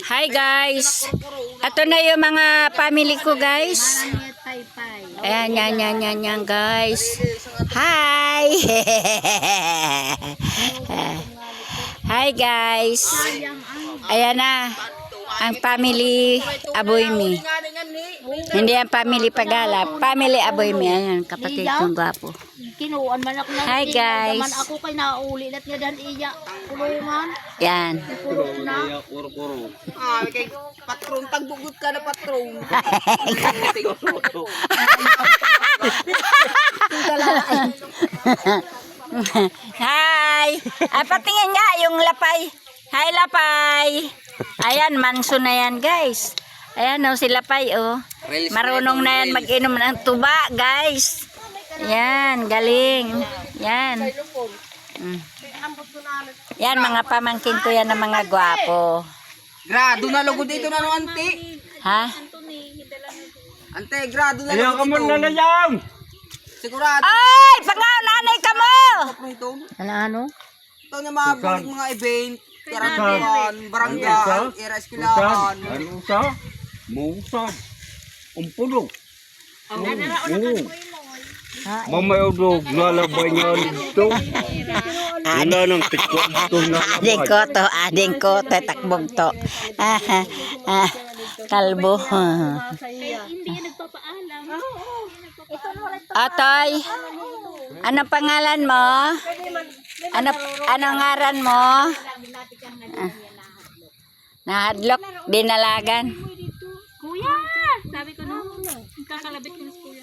Hi guys. Ito na yung mga family ko guys. Ayan, yan guys. Hi. Hi guys. Ayan na. Ang family Aboymi. Hindi ang family Pagala. Family Aboymi. Ayan, kapatid kong gwapo. Kinuan man ako na. Hi guys. Man ako kay nauli lat nga dan iya kulungan. Yan. Kulong na. Kay patron tagbugot ka na patron. Hi. Patingin nga yung lapay. Hi lapay. Ayan, manso na yan guys. Ayan o, si lapay o. Marunong na yan mag-inom ng tuba guys. Yan, galing. Yan. Yan, mga pamangkin ko yan ng mga gwapo. Grado na lugod dito na no, ante. Ha? Ante, grado na Ayaw lugod ka mo dito. na layang! Sigurado. Ay! Pangaw, nanay ka mo! Ito. Ano? Ito na mga bulik mga event. Karantuan, barangay, era eskwelahan. Ano sa? Musa. Umpulog. Mamaya daw, nalabay niya dito. Wala nang tikot ito nalabay. Ading ko to, takbog to. Kalbo. Atoy, anong pangalan mo? Anong ngaran mo? Nahadlok, dinalagan. Kuya, sabi ko na. Kakalabit ko na si kuya.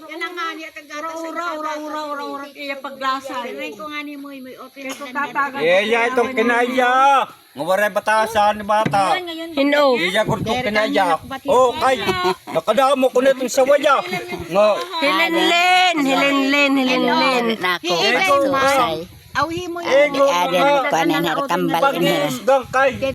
Yan ang nga niya kagata sa ura iya paglasa. Rin ko nga ni mo open na. Iya itong kinaya. Ngawaray batasan ni bata. Hino. Iya ko itong kinaya. Oh, kay. Nakadamo ko na itong sawaya. Nga. Hilinlin. Nako, susay. Awhi mo Ego Aden ko na kambal Pag-iisgang kay.